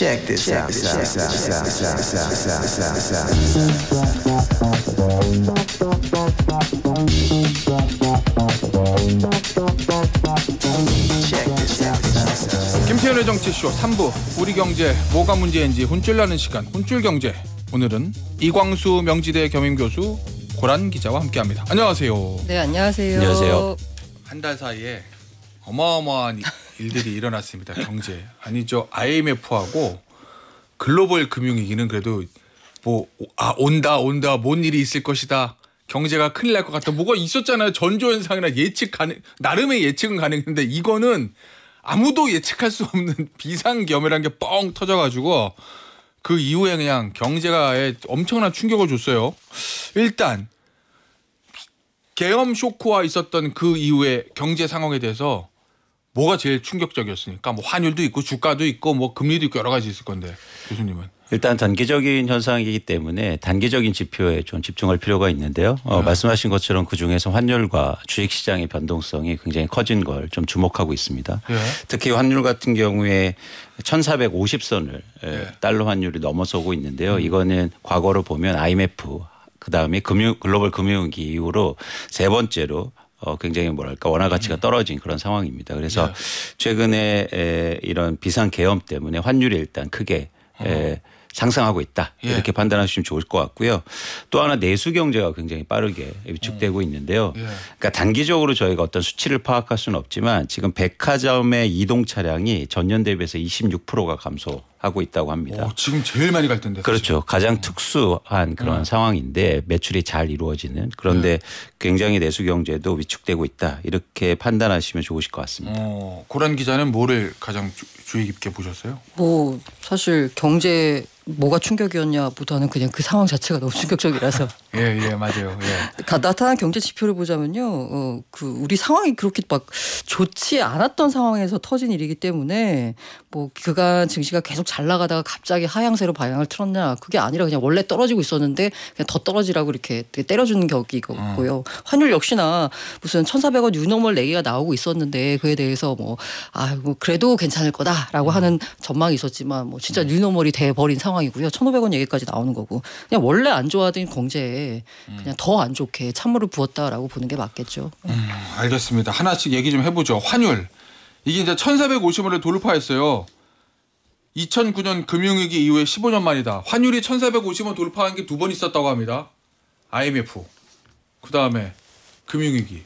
Check this out. 김태현의 정치쇼 3부 우리 경제 뭐가 문제인지 혼쭐나는 시간 혼쭐경제. 오늘은 이광수 명지대 겸임교수 고란 기자와 함께합니다. 안녕하세요. 네, 안녕하세요. 안녕하세요. 한 달 사이에 어마어마한 일들이 일어났습니다. 경제. 아니 저 IMF하고 글로벌 금융위기는 그래도 온다 뭔 일이 있을 것이다. 경제가 큰일 날 것 같다. 뭐가 있었잖아요. 전조현상이나 나름의 예측은 가능했는데 이거는 아무도 예측할 수 없는 비상경이라는 게 뻥 터져가지고 그 이후에 그냥 경제가에 엄청난 충격을 줬어요. 일단 계엄 쇼크와 있었던 그 이후의 경제 상황에 대해서 뭐가 제일 충격적이었습니까? 뭐 환율도 있고 주가도 있고 뭐 금리도 있고 여러 가지 있을 건데 교수님은. 일단 단기적인 현상이기 때문에 단기적인 지표에 좀 집중할 필요가 있는데요. 말씀하신 것처럼 그중에서 환율과 주식시장의 변동성이 굉장히 커진 걸 좀 주목하고 있습니다. 특히 환율 같은 경우에 1450선을 달러 환율이 넘어서고 있는데요. 이거는 과거로 보면 IMF 그다음에 글로벌 금융위기 이후로 세 번째로 굉장히 원화 가치가 떨어진 그런 상황입니다. 그래서 최근에 이런 비상 계엄 때문에 환율이 일단 크게 상승하고 있다. 이렇게 판단하시면 좋을 것 같고요. 또 하나 내수 경제가 굉장히 빠르게 위축되고 있는데요. 그러니까 단기적으로 저희가 어떤 수치를 파악할 수는 없지만 지금 백화점의 이동 차량이 전년 대비해서 26%가 감소하고 있다고 합니다. 지금 제일 많이 갈 텐데. 그렇죠. 가장 특수한 그런 상황인데 매출이 잘 이루어지는 그런데 굉장히 내수 경제도 위축되고 있다. 이렇게 판단하시면 좋으실 것 같습니다. 고란 기자는 뭐를 가장 주의 깊게 보셨어요? 뭐 사실 경제 뭐가 충격이었냐보다는 그냥 그 상황 자체가 너무 충격적이라서. 예, 맞아요. 나타난 경제 지표를 보자면요, 우리 상황이 그렇게 막 좋지 않았던 상황에서 터진 일이기 때문에 뭐 그간 증시가 계속 잘 나가다가 갑자기 하향세로 방향을 틀었냐, 그게 아니라 그냥 원래 떨어지고 있었는데 그냥 더 떨어지라고 이렇게 때려주는 격이고요. 환율 역시나 무슨 1,400원 유노멀 얘기가 나오고 있었는데 그에 대해서 뭐 그래도 괜찮을 거다라고 하는 전망이 있었지만 뭐 진짜 유노멀이 돼버린 상황이고요. 1,500원 얘기까지 나오는 거고 그냥 원래 안 좋아하던 경제에 그냥 더 안 좋게 찬물을 부었다라고 보는 게 맞겠죠. 알겠습니다. 하나씩 얘기 좀 해보죠. 환율. 이게 이제 1,450원을 돌파했어요. 2009년 금융위기 이후에 15년 만이다. 환율이 1,450원 돌파한 게 2번 있었다고 합니다. IMF. 그다음에 금융위기.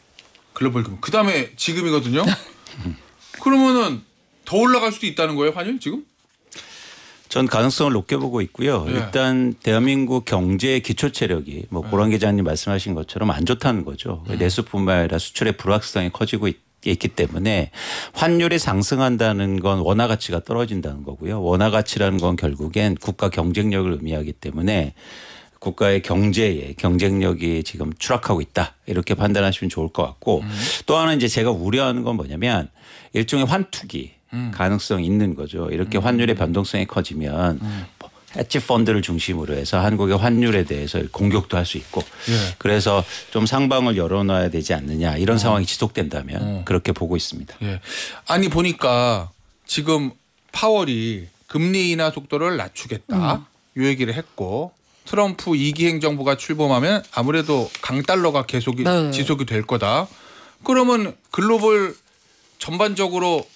글로벌 금융. 그다음에 지금이거든요. 그러면은 더 올라갈 수도 있다는 거예요, 환율 지금? 전 가능성을 높게 보고 있고요. 일단 대한민국 경제의 기초 체력이 뭐 고란 기자님 말씀하신 것처럼 안 좋다는 거죠. 내수뿐만 아니라 수출의 불확실성이 커지고 있기 때문에 환율이 상승한다는 건 원화 가치가 떨어진다는 거고요. 원화 가치라는 건 결국엔 국가 경쟁력을 의미하기 때문에 국가의 경제의 경쟁력이 지금 추락하고 있다. 이렇게 판단하시면 좋을 것 같고 또 하나 이제 제가 우려하는 건 뭐냐면 일종의 환투기 가능성이 있는 거죠. 이렇게 환율의 변동성이 커지면 해치 펀드를 중심으로 해서 한국의 환율에 대해서 공격도 할 수 있고 그래서 좀 상방을 열어놔야 되지 않느냐 이런 상황이 지속된다면 그렇게 보고 있습니다. 아니 보니까 지금 파월이 금리 인하 속도를 낮추겠다 이 얘기를 했고 트럼프 2기 행정부가 출범하면 아무래도 강달러가 계속 지속이 될 거다. 그러면 글로벌 전반적으로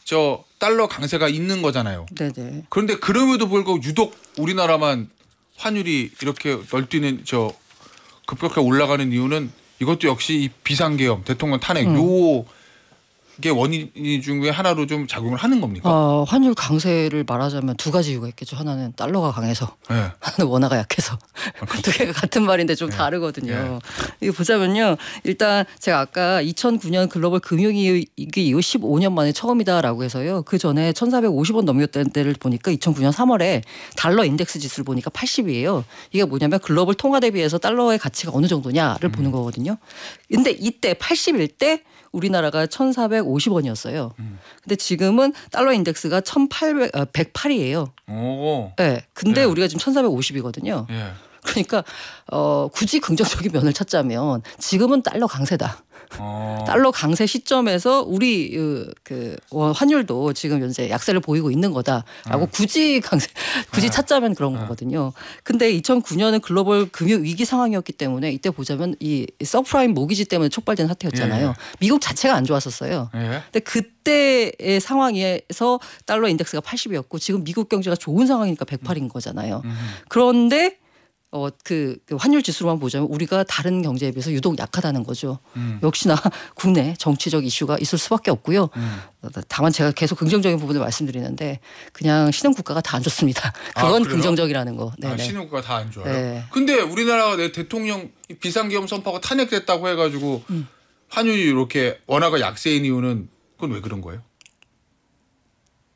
저 달러 강세가 있는 거잖아요. 네네. 그런데 그럼에도 불구하고 유독 우리나라만 환율이 이렇게 널뛰는 급격하게 올라가는 이유는 이것도 역시 이 비상계엄, 대통령 탄핵 요게 원인 중에 하나로 좀 작용을 하는 겁니까? 환율 강세를 말하자면 두 가지 이유가 있겠죠. 하나는 달러가 강해서, 하나는 원화가 약해서. 두 개가 같은 말인데 좀 다르거든요. 이거 보자면요. 일단 제가 아까 2009년 글로벌 금융위기 이후 15년 만에 처음이다라고 해서요. 그 전에 1,450원 넘겼던 때를 보니까 2009년 3월에 달러 인덱스 지수를 보니까 80이에요. 이게 뭐냐면 글로벌 통화 대비해서 달러의 가치가 어느 정도냐를 보는 거거든요. 근데 이때 80일 때 우리나라가 1,450원이었어요. 근데 지금은 달러 인덱스가 108이에요. 네. 근데 우리가 지금 1,450이거든요. 그러니까 굳이 긍정적인 면을 찾자면 지금은 달러 강세다. 달러 강세 시점에서 우리 환율도 지금 현재 약세를 보이고 있는 거다라고 굳이 찾자면 그런 거거든요. 근데 2009년은 글로벌 금융 위기 상황이었기 때문에 이때 보자면 이 서프라임 모기지 때문에 촉발된 사태였잖아요. 미국 자체가 안 좋았었어요. 근데 그때의 상황에서 달러 인덱스가 80이었고 지금 미국 경제가 좋은 상황이니까 108인 거잖아요. 그런데 그 환율 지수로만 보자면 우리가 다른 경제에 비해서 유독 약하다는 거죠. 역시나 국내 정치적 이슈가 있을 수밖에 없고요. 다만 제가 계속 긍정적인 부분을 말씀드리는데 그냥 신흥 국가가 다 안 좋습니다. 그건 긍정적이라는 거. 신흥 국가 다 안 좋아요. 네. 근데 우리나라가 내 대통령 비상계엄 선포가 탄핵됐다고 해가지고 환율이 이렇게 원화가 약세인 이유는 그건 왜 그런 거예요?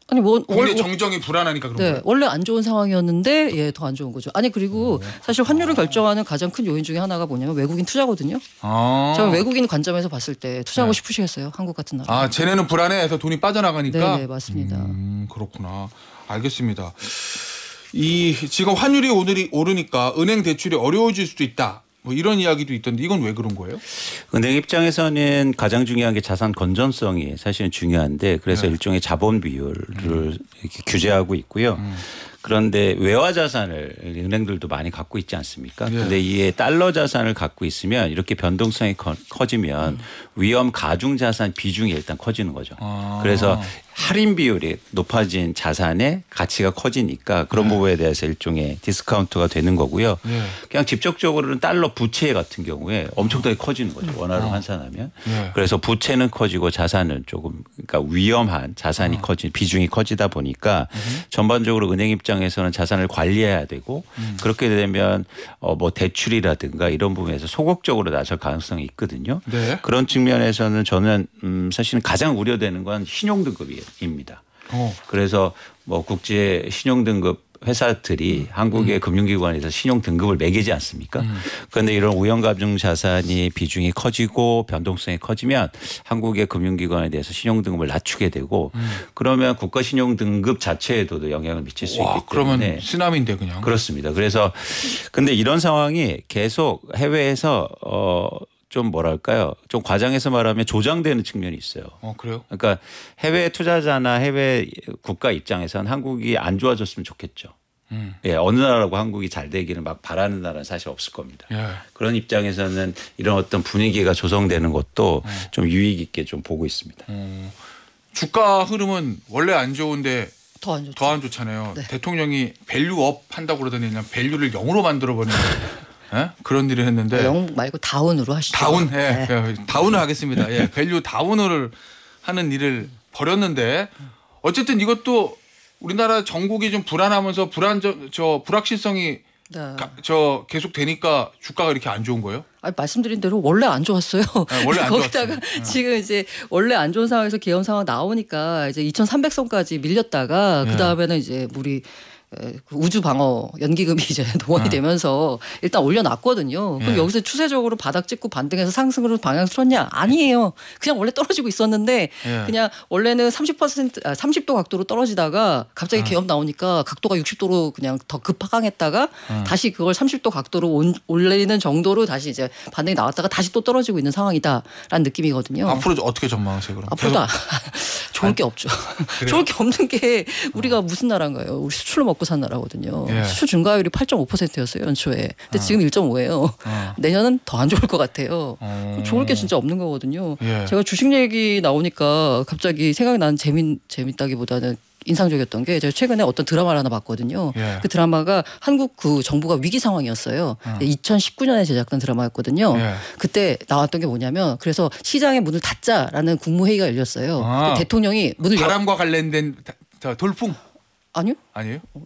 아니 국내 정정이 불안하니까 그런 거예요? 원래 안 좋은 상황이었는데 더 안 좋은 거죠. 아니 그리고 사실 환율을 결정하는 가장 큰 요인 중에 하나가 뭐냐면 외국인 투자거든요. 저는 외국인 관점에서 봤을 때 투자하고 싶으시겠어요? 한국 같은 나라. 쟤네는 불안해해서 돈이 빠져나가니까. 네, 맞습니다. 그렇구나. 알겠습니다. 지금 환율이 오르니까 은행 대출이 어려워질 수도 있다. 뭐 이런 이야기도 있던데 이건 왜 그런 거예요? 은행 입장에서는 가장 중요한 게 자산 건전성이 사실은 중요한데 그래서 일종의 자본 비율을 이렇게 규제하고 있고요. 그런데 외화 자산을 은행들도 많이 갖고 있지 않습니까? 그런데 이에 달러 자산을 갖고 있으면 이렇게 변동성이 커지면 위험 가중 자산 비중이 일단 커지는 거죠. 그래서 할인 비율이 높아진 자산의 가치가 커지니까 그런 부분에 대해서 일종의 디스카운트가 되는 거고요. 그냥 직접적으로는 달러 부채 같은 경우에 엄청나게 커지는 거죠. 원화로 환산하면. 그래서 부채는 커지고 자산은 조금 그러니까 위험한 자산이 비중이 커지다 보니까 전반적으로 은행 입장에서는 자산을 관리해야 되고 그렇게 되면 뭐 대출이라든가 이런 부분에서 소극적으로 나설 가능성이 있거든요. 그런 측면에서는 저는 사실은 가장 우려되는 건 신용등급입니다. 그래서 뭐 국제 신용등급 회사들이 한국의 금융기관에서 신용등급을 매기지 않습니까? 그런데 이런 우연가중 자산이 비중이 커지고 변동성이 커지면 한국의 금융기관에 대해서 신용등급을 낮추게 되고 그러면 국가 신용등급 자체에도 영향을 미칠 수 있기 때문에. 그러면 쓰나미인데 그냥. 그렇습니다. 그래서 근데 이런 상황이 계속 해외에서 좀 뭐랄까요? 좀 과장해서 말하면 조장되는 측면이 있어요. 그래요? 그러니까 해외 투자자나 해외 국가 입장에서는 한국이 안 좋아졌으면 좋겠죠. 어느 나라고 한국이 잘 되기를 막 바라는 나라는 사실 없을 겁니다. 그런 입장에서는 이런 어떤 분위기가 조성되는 것도 좀 유익 있게 좀 보고 있습니다. 주가 흐름은 원래 안 좋은데 더 안 좋죠. 더 안 좋잖아요. 대통령이 밸류업 한다고 그러더니 그냥 밸류를 0으로 만들어버리는 그런 일을 했는데 0 말고 다운으로 하시죠. 다운, 다운을 하겠습니다. 밸류 다운을 하는 일을 벌였는데 어쨌든 이것도 우리나라 전국이 좀 불안하면서 불확실성이 계속 되니까 주가가 이렇게 안 좋은 거예요? 말씀드린 대로 원래 안 좋았어요. 원래 안 거기다가 지금 이제 원래 안 좋은 상황에서 계엄 상황 나오니까 이제 2,300선까지 밀렸다가 그 다음에는 이제 우리 우주 방어 연기금이 이제 동원이 되면서 일단 올려놨거든요. 그럼 여기서 추세적으로 바닥 찍고 반등해서 상승으로 방향 틀었냐? 아니에요. 그냥 원래 떨어지고 있었는데 그냥 원래는 30도 각도로 떨어지다가 갑자기 계엄 나오니까 각도가 60도로 그냥 더 급하강했다가 다시 그걸 30도 각도로 올리는 정도로 다시 이제 반등이 나왔다가 다시 또 떨어지고 있는 상황이다라는 느낌이거든요. 앞으로 어떻게 전망하세요? 그럼 앞으로도 좋을 게 없죠. 좋을 게 없는 게 우리가 무슨 나라인가요? 우리 수출로 먹고 산 나라거든요. 수출 증가율이 8.5%였어요 연초에. 근데 지금 1.5예요. 내년은 더 안 좋을 것 같아요. 좋을 게 진짜 없는 거거든요. 제가 주식 얘기 나오니까 갑자기 생각나는 재밌다기보다는 인상적이었던 게 제가 최근에 어떤 드라마를 하나 봤거든요. 그 드라마가 한국 그 정부가 위기 상황이었어요. 2019년에 제작된 드라마였거든요. 그때 나왔던 게 뭐냐면 그래서 시장의 문을 닫자라는 국무회의가 열렸어요. 대통령이 문을 바람과 관련된 돌풍. 아니요?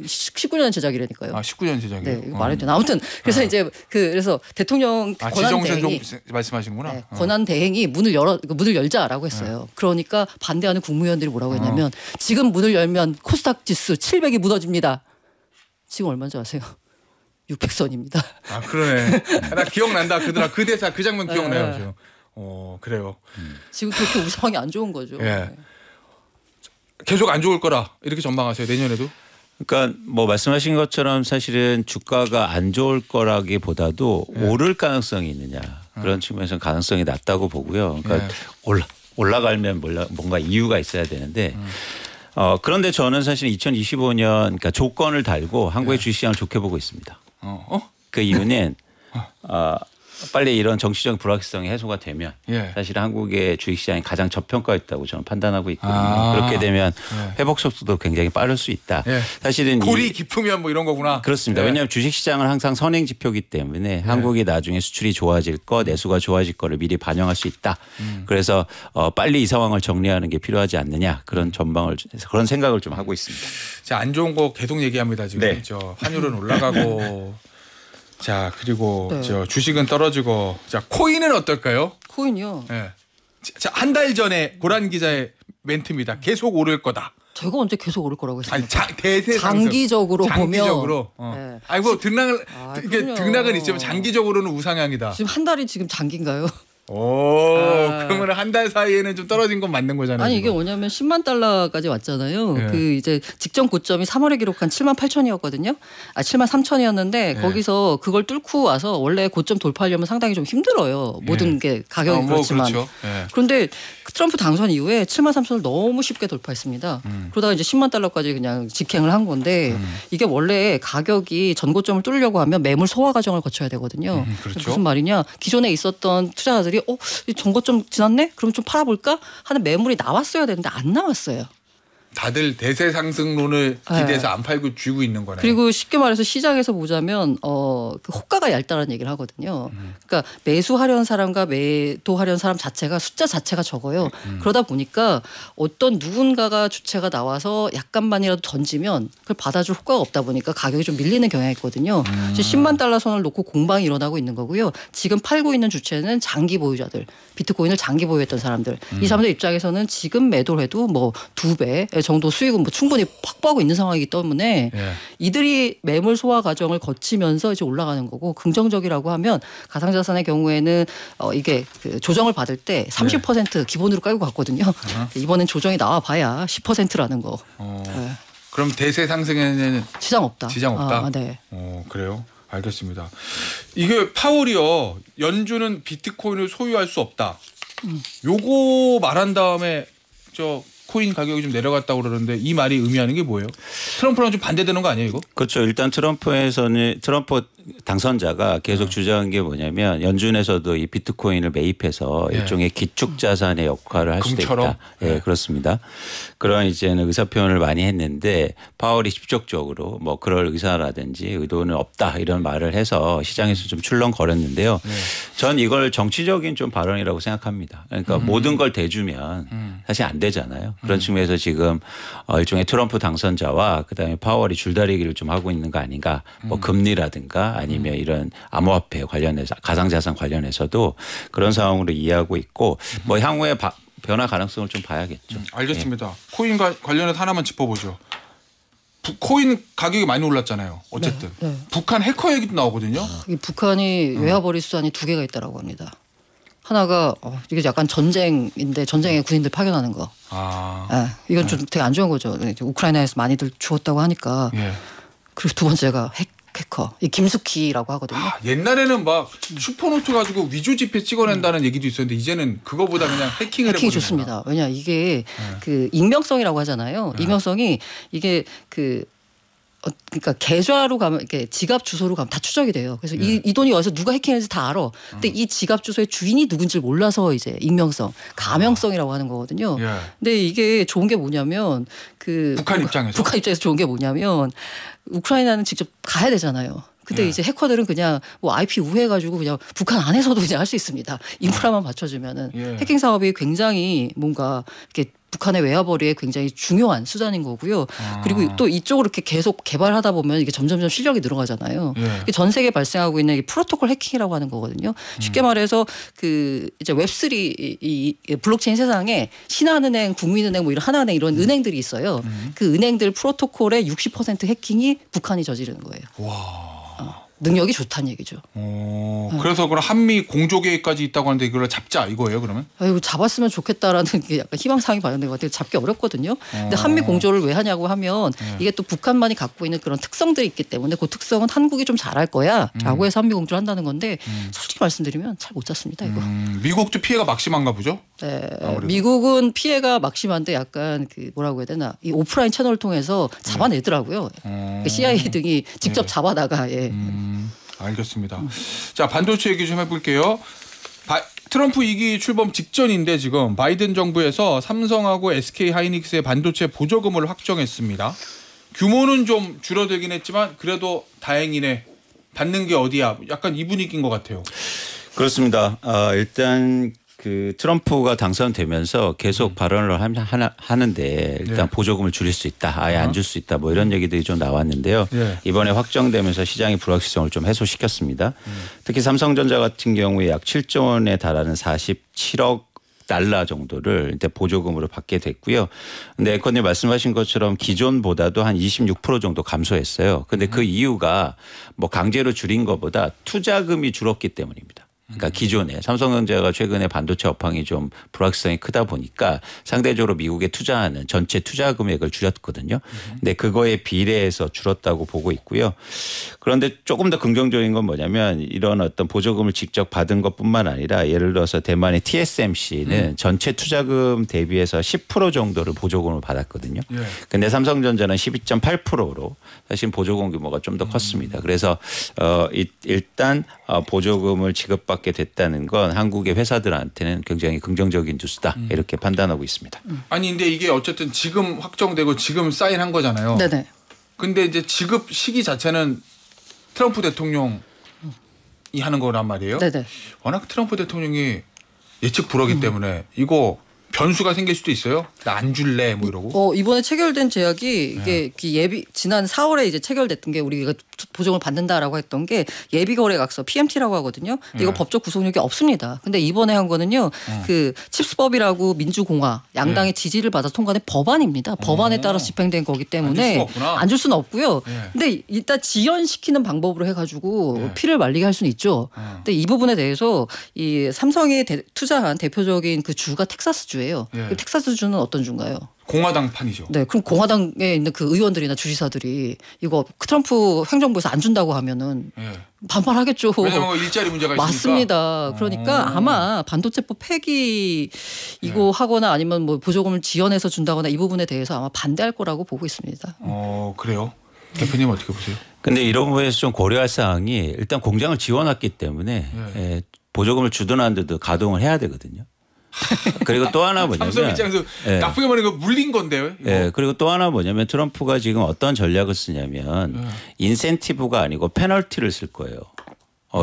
19년 제작이라니까요. 19년 제작이요? 네, 이거 말해도 되나? 아무튼 그래서 이제 그래서 대통령 권한 대행이 말씀하시는구나. 권한 대행이 문을 열자라고 했어요. 그러니까 반대하는 국무위원들이 뭐라고 했냐면 지금 문을 열면 코스닥 지수 700이 무너집니다. 지금 얼마인지 아세요? 600선입니다. 그러네. 나 기억난다. 그 대사 그 장면 기억나요. 지금. 그래요. 지금 그렇게 우리 상황이 안 좋은 거죠. 계속 안 좋을 거라 이렇게 전망하세요 내년에도? 그러니까 뭐 말씀하신 것처럼 사실은 주가가 안 좋을 거라기보다도 오를 가능성이 있느냐. 그런 측면에서는 가능성이 낮다고 보고요. 그러니까 올라가면 뭔가 이유가 있어야 되는데 그런데 저는 사실 2025년 그러니까 조건을 달고 한국의 주식시장을 좋게 보고 있습니다. 그 이유는 빨리 이런 정치적 불확실성이 해소가 되면 사실 한국의 주식시장이 가장 저평가였다고 저는 판단하고 있거든요. 그렇게 되면 회복 속도도 굉장히 빠를 수 있다. 사실은 골이 깊으면 뭐 이런 거구나. 그렇습니다. 왜냐하면 주식시장은 항상 선행 지표이기 때문에 한국이 나중에 수출이 좋아질 거 내수가 좋아질 거를 미리 반영할 수 있다. 그래서 빨리 이 상황을 정리하는 게 필요하지 않느냐 그런 그런 생각을 좀 하고 있습니다. 자, 안 좋은 거 계속 얘기합니다. 지금 저 환율은 올라가고 자 그리고 저 주식은 떨어지고 자 코인은 어떨까요? 코인이요. 자, 한 달 전에 고란 기자의 멘트입니다. 계속 오를 거다. 제가 언제 계속 오를 거라고 했습니까? 아니 대세 장기적으로 장기적으로. 네. 아이고 등락을 이게 그럼요. 등락은 있지만 장기적으로는 우상향이다. 지금 한 달이 지금 장기인가요? 그러면 한 달 사이에는 좀 떨어진 건 맞는 거잖아요. 아니 지금. 이게 뭐냐면 10만 달러까지 왔잖아요. 그 이제 직전 고점이 3월에 기록한 7만 8천이었거든요. 7만 3천이었는데 거기서 그걸 뚫고 와서 원래 고점 돌파하려면 상당히 좀 힘들어요. 모든 게 가격이 그렇지만. 그렇죠. 그런데 트럼프 당선 이후에 7만 3천을 너무 쉽게 돌파했습니다. 그러다가 이제 10만 달러까지 그냥 직행을 한 건데 이게 원래 가격이 전고점을 뚫으려고 하면 매물 소화 과정을 거쳐야 되거든요. 그렇죠. 무슨 말이냐? 기존에 있었던 투자자들이 전고점 지났네? 그럼 좀 팔아볼까? 하는 매물이 나왔어야 되는데 안 나왔어요. 다들 대세 상승론을 기대해서 안 팔고 쥐고 있는 거네. 그리고 쉽게 말해서 시장에서 보자면 그 호가가 얇다는 얘기를 하거든요. 그러니까 매수하려는 사람과 매도하려는 사람 자체가 숫자 자체가 적어요. 그러다 보니까 어떤 누군가가 주체가 나와서 약간만이라도 던지면 그걸 받아줄 효과가 없다 보니까 가격이 좀 밀리는 경향이 있거든요. 지금 10만 달러 선을 놓고 공방이 일어나고 있는 거고요. 지금 팔고 있는 주체는 장기 보유자들, 비트코인을 장기 보유했던 사람들. 이 사람들 입장에서는 지금 매도를 해도 뭐 2배 정도 수익은 뭐 충분히 확보하고 있는 상황이기 때문에 이들이 매물 소화 과정을 거치면서 이제 올라가는 거고 긍정적이라고 하면 가상자산의 경우에는 이게 그 조정을 받을 때 30% 기본으로 깔고 갔거든요. 이번엔 조정이 나와봐야 10%라는 거. 그럼 대세 상승에는 지장 없다. 지장 없다. 네. 그래요. 알겠습니다. 이게 파월이요. 연준은 비트코인을 소유할 수 없다. 요거 말한 다음에 저 코인 가격이 좀 내려갔다고 그러는데 이 말이 의미하는 게 뭐예요? 트럼프랑 좀 반대되는 거 아니에요, 이거? 그렇죠. 일단 트럼프 당선자가 계속 주장한 게 뭐냐면 연준에서도 이 비트코인을 매입해서 일종의 기축자산의 역할을 할 수도 있다. 그렇습니다. 그런 이제는 의사 표현을 많이 했는데 파월이 직접적으로 뭐 그럴 의사라든지 의도는 없다 이런 말을 해서 시장에서 좀 출렁거렸는데요. 전 이걸 정치적인 좀 발언이라고 생각합니다. 그러니까 모든 걸 대주면 사실 안 되잖아요. 그런 측면에서 지금 일종의 트럼프 당선자와 그다음에 파월이 줄다리기를 좀 하고 있는 거 아닌가. 뭐 금리라든가 아니면 이런 암호화폐 관련해서 가상자산 관련해서도 그런 상황으로 이해하고 있고 뭐 향후에 변화 가능성을 좀 봐야겠죠. 알겠습니다. 코인 관련해서 하나만 짚어보죠. 코인 가격이 많이 올랐잖아요. 어쨌든 북한 해커 얘기도 나오거든요. 이 북한이 외화벌이 수단이 2개가 있다라고 합니다. 하나가 이게 약간 전쟁인데 전쟁에 군인들 파견하는 거. 이건 좀 되게 안 좋은 거죠. 우크라이나에서 많이들 죽었다고 하니까. 그리고 두 번째가 해커. 이 김숙희라고 하거든요. 옛날에는 막 슈퍼노트 가지고 위조 지폐 찍어낸다는 얘기도 있었는데 이제는 그거보다 그냥 해킹을 해킹이 좋습니다. 왜냐 이게 그 익명성이라고 하잖아요. 익명성이 이게 그러니까 계좌로 가면 이렇게 지갑 주소로 가면 다 추적이 돼요. 그래서 이 돈이 와서 누가 해킹했는지 다 알아. 근데 이 지갑 주소의 주인이 누군지 몰라서 이제 익명성, 가명성이라고 하는 거거든요. 근데 이게 좋은 게 뭐냐면 북한 입장에서 좋은 게 뭐냐면 우크라이나는 직접 가야 되잖아요. 근데 이제 해커들은 그냥 뭐 IP 우회해가지고 그냥 북한 안에서도 그냥 할 수 있습니다. 인프라만 받쳐주면은 해킹 사업이 굉장히 뭔가 이렇게 북한의 외화벌이에 굉장히 중요한 수단인 거고요. 그리고 또 이쪽으로 이렇게 계속 개발하다 보면 이게 점점점 실력이 늘어가잖아요. 이게 전 세계에 발생하고 있는 이 프로토콜 해킹이라고 하는 거거든요. 쉽게 말해서 이제 웹3 이 블록체인 세상에 신한은행, 국민은행, 뭐 이런 하나은행 이런 은행들이 있어요. 그 은행들 프로토콜의 60% 해킹이 북한이 저지르는 거예요. 능력이 좋다는 얘기죠. 그래서 그럼 한미 공조 계획까지 있다고 하는데 이걸 잡자 이거예요, 그러면? 이거 잡았으면 좋겠다라는 게 약간 희망사항이 반영된 것 같아요. 잡기 어렵거든요. 근데 한미 공조를 왜 하냐고 하면 이게 또 북한만이 갖고 있는 그런 특성들이 있기 때문에 그 특성은 한국이 좀 잘할 거야라고 해서 한미 공조를 한다는 건데 솔직히 말씀드리면 잘 못 잡습니다, 이거. 미국도 피해가 막심한가 보죠? 네, 아무래도. 미국은 피해가 막심한데 약간 그 뭐라고 해야 되나 이 오프라인 채널을 통해서 잡아내더라고요. CIA 등이 직접 잡아다가 예. 알겠습니다. 자, 반도체 얘기 좀 해볼게요. 트럼프 2기 출범 직전인데 지금 바이든 정부에서 삼성하고 SK 하이닉스의 반도체 보조금을 확정했습니다. 규모는 좀 줄어들긴 했지만 그래도 다행이네. 받는 게 어디야? 약간 이 분위기인 것 같아요. 그렇습니다. 일단 그 트럼프가 당선되면서 계속 발언을 하는데 일단 보조금을 줄일 수 있다. 아예 안 줄 수 있다. 뭐 이런 얘기들이 좀 나왔는데요. 이번에 확정되면서 시장의 불확실성을 좀 해소시켰습니다. 특히 삼성전자 같은 경우에 약 7조 원에 달하는 47억 달러 정도를 이제 보조금으로 받게 됐고요. 근데 앵커님 말씀하신 것처럼 기존보다도 한 26% 정도 감소했어요. 근데 그 이유가 뭐 강제로 줄인 것보다 투자금이 줄었기 때문입니다. 그러니까 기존에 삼성전자가 최근에 반도체 업황이 좀 불확실성이 크다 보니까 상대적으로 미국에 투자하는 전체 투자 금액을 줄였거든요. 근데 그거에 비례해서 줄었다고 보고 있고요. 그런데 조금 더 긍정적인 건 뭐냐면 이런 어떤 보조금을 직접 받은 것뿐만 아니라 예를 들어서 대만의 TSMC는 전체 투자금 대비해서 10% 정도를 보조금을 받았거든요. 근데 삼성전자는 12.8%로 사실 보조금 규모가 좀 더 컸습니다. 그래서 일단 보조금을 지급받게 됐다는 건 한국의 회사들한테는 굉장히 긍정적인 뉴스다 이렇게 판단하고 있습니다. 아니 근데 이게 어쨌든 지금 확정되고 지금 사인한 거잖아요. 네네. 근데 이제 지급 시기 자체는 트럼프 대통령이 하는 거란 말이에요. 네네. 워낙 트럼프 대통령이 예측 불허기 때문에 이거 변수가 생길 수도 있어요. 나 안 줄래 뭐 이러고. 이번에 체결된 제약이 이게 지난 4월에 이제 체결됐던 게 우리가 보조금을 받는다라고 했던 게 예비거래각서 PMT라고 하거든요. 근데 이거 법적 구속력이 없습니다. 근데 이번에 한 거는요. 그 칩스법이라고 민주공화 양당의 지지를 받아 통과된 법안입니다. 법안에 따라서 집행된 거기 때문에 안 줄 수는 없고요. 근데 일단 지연시키는 방법으로 해가지고 피를 말리게 할 수는 있죠. 근데 이 부분에 대해서 이 삼성이 투자한 대표적인 그 주가 텍사스주예요. 그 텍사스주는 어떤 주인가요? 공화당 판이죠. 네, 그럼 공화당에 있는 그 의원들이나 주지사들이 이거 트럼프 행정부에서 안 준다고 하면은 반발하겠죠. 왜냐면 일자리 문제가 있으니까. 맞습니다. 그러니까 아마 반도체법 폐기 이거 하거나 아니면 뭐 보조금을 지연해서 준다거나 이 부분에 대해서 아마 반대할 거라고 보고 있습니다. 그래요? 대표님 어떻게 보세요? 근데 이런 부분에서 좀 고려할 사항이 일단 공장을 지원했기 때문에 보조금을 주든 안 주든 가동을 해야 되거든요. 그리고 또 하나 뭐냐면 삼성 입장에서 나쁘게 말하면 이거 물린 건데요. 네, 그리고 또 하나 뭐냐면 트럼프가 지금 어떤 전략을 쓰냐면 인센티브가 아니고 페널티를 쓸 거예요.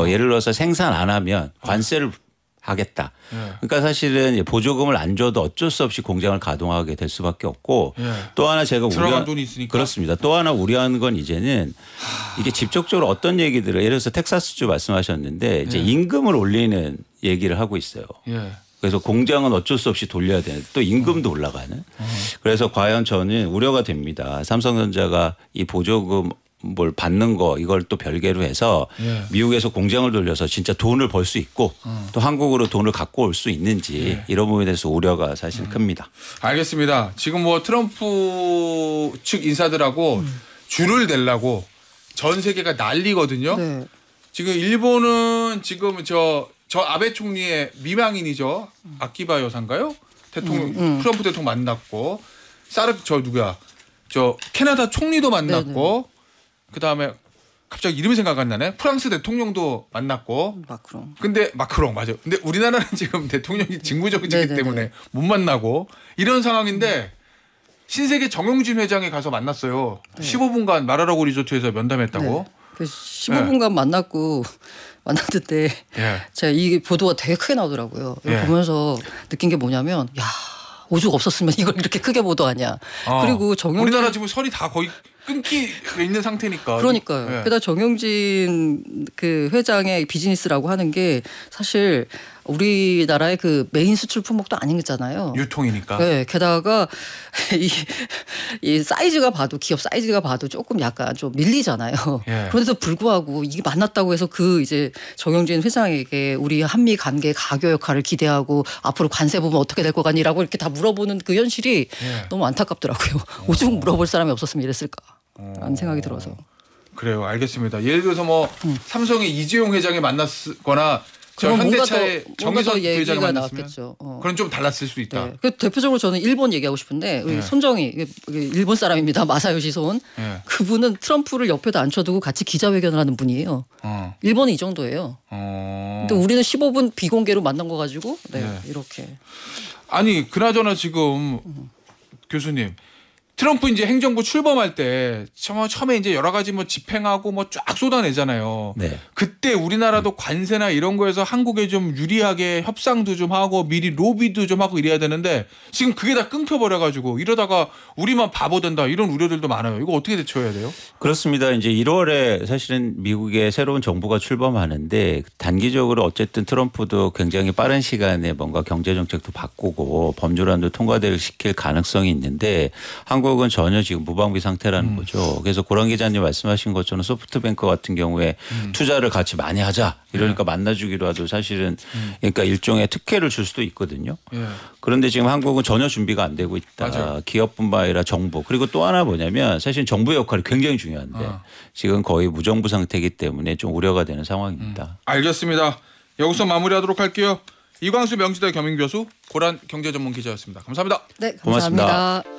예를 들어서 생산 안 하면 관세를 하겠다. 그러니까 사실은 보조금을 안 줘도 어쩔 수 없이 공장을 가동하게 될 수밖에 없고 또 하나 제가 들어간 돈이 있으니까. 그렇습니다. 또 하나 우려하는 건 이제는 이게 직접적으로 어떤 얘기들을 예를 들어서 텍사스주 말씀하셨는데 이제 임금을 올리는 얘기를 하고 있어요. 그래서 공장은 어쩔 수 없이 돌려야 되는데 또 임금도 올라가는. 그래서 과연 저는 우려가 됩니다. 삼성전자가 이 보조금 뭘 받는 거 이걸 또 별개로 해서 미국에서 공장을 돌려서 진짜 돈을 벌 수 있고 또 한국으로 돈을 갖고 올 수 있는지 이런 부분에 대해서 우려가 사실 큽니다. 알겠습니다. 지금 뭐 트럼프 측 인사들하고 줄을 내려고 전 세계가 난리거든요. 네. 지금 일본은 지금 저 아베 총리의 미망인이죠. 아키바 여사인가요? 대통령 트럼프 대통령 만났고 저 캐나다 총리도 만났고 그다음에 갑자기 이름이 생각 안 나네. 프랑스 대통령도 만났고. 마크롱. 근데 마크롱 맞아요. 근데 우리나라는 지금 대통령이 직무정지이기 때문에 못 만나고 이런 상황인데 신세계 정용진 회장이 가서 만났어요. 15분간 마라라고 리조트에서 면담했다고. 그래서 15분간 만났는데 제가 이 보도가 되게 크게 나오더라고요. 이거 보면서 느낀 게 뭐냐면 야 오죽 없었으면 이걸 이렇게 크게 보도하냐. 그리고 우리나라 지금 선이 다 거의 끊기 있는 상태니까. 그러니까요. 게다가 정용진 그 회장의 비즈니스라고 하는 게 사실 우리나라의 그 메인 수출 품목도 아니잖아요. 유통이니까. 네, 게다가 이 사이즈가 봐도 기업 사이즈가 봐도 조금 약간 좀 밀리잖아요. 예. 그런데도 불구하고 이게 만났다고 해서 그 이제 정영진 회장에게 우리 한미 관계 가교 역할을 기대하고 앞으로 관세 부분 어떻게 될 것 같니라고 이렇게 다 물어보는 그 현실이 너무 안타깝더라고요. 오죽 물어볼 사람이 없었으면 이랬을까라는 생각이 들어서. 그래요. 알겠습니다. 예를 들어서 뭐 삼성의 이재용 회장이 만났거나 저 그럼 현대차의 뭔가 더 정의선 부회장이 얘기가 만났으면 나왔겠죠. 그런 좀 달랐을 수 있다. 네. 그 대표적으로 저는 일본 얘기하고 싶은데 우리 손정희 일본 사람입니다. 마사요시 손. 예. 그분은 트럼프를 옆에도 앉혀두고 같이 기자회견을 하는 분이에요. 일본은 이 정도예요. 근데 우리는 15분 비공개로 만난 거 가지고 이렇게. 아니 그나저나 지금 교수님 트럼프 이제 행정부 출범할 때 처음에 이제 여러 가지 뭐 집행하고 뭐 쫙 쏟아내잖아요. 네. 그때 우리나라도 관세나 이런 거에서 한국에 좀 유리하게 협상도 좀 하고 미리 로비도 좀 하고 이래야 되는데 지금 그게 다 끊겨버려가지고 이러다가 우리만 바보 된다 이런 우려들도 많아요. 이거 어떻게 대처해야 돼요? 그렇습니다. 이제 1월에 사실은 미국의 새로운 정부가 출범하는데 단기적으로 어쨌든 트럼프도 굉장히 빠른 시간에 뭔가 경제 정책도 바꾸고 범죄란도 통과될 시킬 가능성이 있는데 한국은 전혀 지금 무방비 상태라는 거죠. 그래서 고란 기자님 말씀하신 것처럼 소프트뱅크 같은 경우에 투자를 같이 많이 하자 이러니까 만나주기로 하도 사실은 그러니까 일종의 특혜를 줄 수도 있거든요. 그런데 지금 한국은 전혀 준비가 안 되고 있다. 맞아요. 기업뿐만 아니라 정부 그리고 또 하나 뭐냐면 사실 정부 역할이 굉장히 중요한데 지금 거의 무정부 상태이기 때문에 좀 우려가 되는 상황입니다. 알겠습니다. 여기서 마무리하도록 할게요. 이광수 명지대 겸임교수 고란 경제전문기자였습니다. 감사합니다. 네, 감사합니다. 고맙습니다.